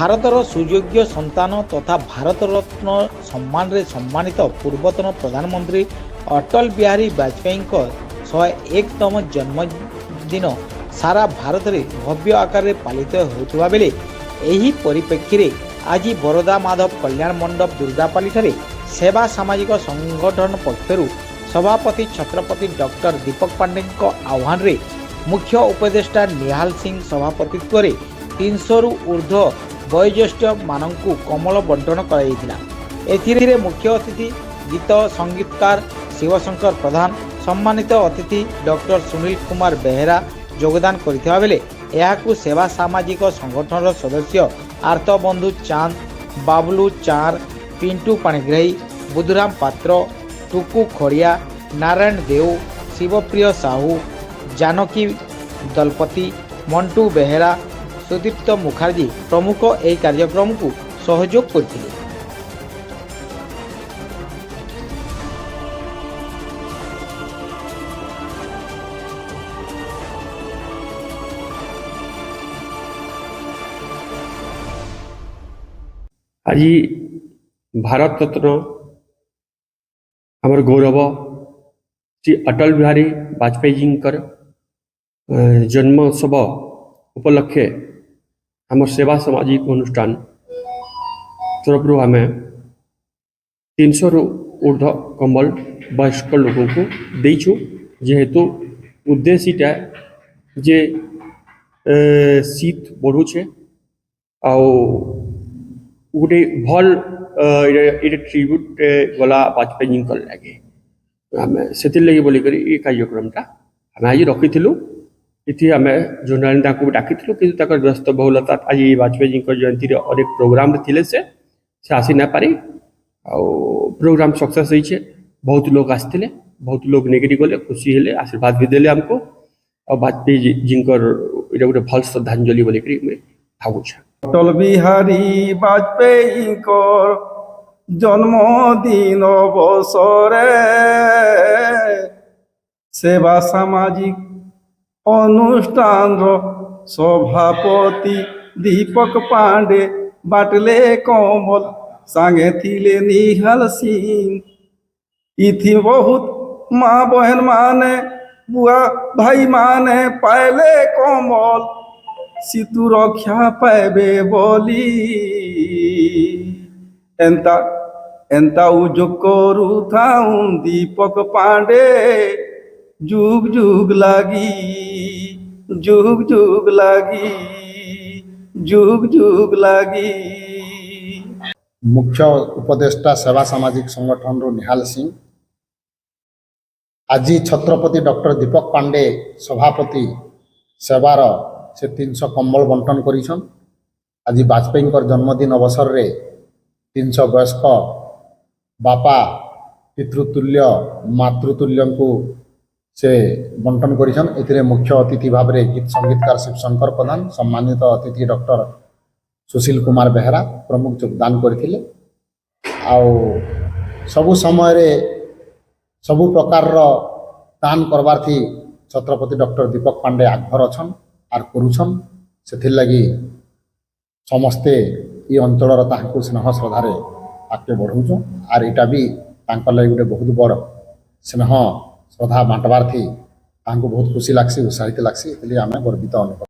ଭାରତର ସୁଯୋଗ୍ୟ ସନ୍ତାନ ତଥା ଭାରତ ରତ୍ନ ସମ୍ମାନରେ ସମ୍ମାନିତ ପୂର୍ବତନ ପ୍ରଧାନମନ୍ତ୍ରୀ ଅଟଳ ବିହାରୀ ବାଜପେୟୀଙ୍କ 101ତମ ଜନ୍ମଦିନ ସାରା ଭାରତରେ ଭବ୍ୟ ଆକାରରେ ପାଳିତ ହେଉଥିବା ବେଳେ ଏହି ପରିପ୍ରେକ୍ଷୀରେ ଆଜି ବରୋଦା ମାଧବ କଲ୍ୟାଣ ମଣ୍ଡପ ଦୁର୍ଗାପାଲିଠାରେ ସେବା ସାମାଜିକ ସଂଗଠନ ପକ୍ଷରୁ ସଭାପତି ଛତ୍ରପତି ଡକ୍ଟର ଦୀପକ ପାଣ୍ଡେଙ୍କ ଆହ୍ୱାନରେ ମୁଖ୍ୟ ଉପଦେଷ୍ଟା ନିହାଲ ସିଂ ସଭାପତିତ୍ୱରେ 300ରୁ ଊର୍ଦ୍ଧ୍ୱ ବୟୋଜ୍ୟେଷ୍ଠ ମାନଙ୍କୁ କମଳ ବଣ୍ଟନ କରାଯାଇଥିଲା। ଏଥିରେ ମୁଖ୍ୟ ଅତିଥି ଗୀତ ସଙ୍ଗୀତକାର ଶିବଶଙ୍କର ପ୍ରଧାନ, ସମ୍ମାନିତ ଅତିଥି ଡକ୍ଟର ସୁନୀଲ କୁମାର ବେହେରା ଯୋଗଦାନ କରିଥିବା ବେଳେ ଏହାକୁ ସେବା ସାମାଜିକ ସଂଗଠନର ସଦସ୍ୟ ଆର୍ତ୍ତବନ୍ଧୁ ଚାନ୍ଦ, ବାବୁଲୁ ଚାର, ପିଣ୍ଟୁ ପାଣିଗ୍ରାହୀ, ବୁଧୁରାମ ପାତ୍ର, ଟୁକୁ ଖଡ଼ିଆ, ନାରାୟଣ ଦେଓ, ଶିବପ୍ରିୟ ସାହୁ, ଜାନକୀ ଦଲପତି, ମଣ୍ଟୁ ବେହେରା, ସୁଦୀପ୍ତ ମୁଖାର୍ଜୀ ପ୍ରମୁଖ ଏହି କାର୍ଯ୍ୟକ୍ରମକୁ ସହଯୋଗ କରିଥିଲେ। आज भारत रत्न आमर गौरव श्री अटल बिहारी वाजपेयी जी जन्मोत्सव उपलक्षे आम सेवा सामाजिक अनुष्ठान तरफ आम 300ରୁ ऊर्ध्व कम्बल वयस्क लोक को देचु जेहेतु उद्देश्यटा जे शीत बढ़ुचे आ गोटे भल ट्रिब्यूट गला वाजपेयी लगे आम से लगे बोलिकर ये कार्यक्रमटा आम आज रखी इति आम जर्नाल डाकी कि व्यस्त बहुलता आज वाजपेयी जयंती अनेक प्रोग्राम थे से आसी ना पारे प्रोग्राम सक्सेस होइछे। बहुत लोग आसते, बहुत लोग नेगेटिव गले खुशी हेले आशीर्वाद भी देले आमको और वाजपेयी जी गोटे भल श्रद्धांजलि बोलिक भावुछ। अटल बिहारी वाजपेयी जन्मदिन अवसरे सेवा सामाजिक अनुष्ठान सभापति दीपक पांडे बाटले कमल सांगे थिले निहाल सिंह इथि बहुत माँ बहन माने बुआ भाई माने पायले कमल सीतु रक्षा पाइबे बोली एंता एंता उजोग करू थाऊ दीपक पांडे जुग जुग लागी जुग जुग लागी जुग जुग लागी। मुख्य उपदेष्टा सेवा सामाजिक संगठन निहाल सिंह आज छत्रपति डॉक्टर दीपक पांडे सभापति सेवार से 300 कम्बल बंटन करिछन। आज वाजपेयी जन्मदिन अवसर रे 300 वयस्क बापा पितृतुल्य मातृतुल्य को से बंटन करिछन। एथिरे मुख्य अतिथि भाव में गीत संगीतकार शिवशंकर प्रधान, सम्मानित अतिथि डॉक्टर सुशील कुमार बेहेरा प्रमुख योगदान करथिले। सबु समय रे सबु प्रकार दान करबार थी छत्रपति डॉक्टर दीपक पांडे आग्रह अछन आर करुछन। से लगी समस्ते ये अंचल ताकू स्नेह श्रद्धार आगे बढ़ौचु आर इटा भी लगे गोटे बहुत बड़ स्नेह श्रद्धा बांटबार थी बहुत खुशी लगसी उत्साहित लगसी आम गर्वित अनुभव।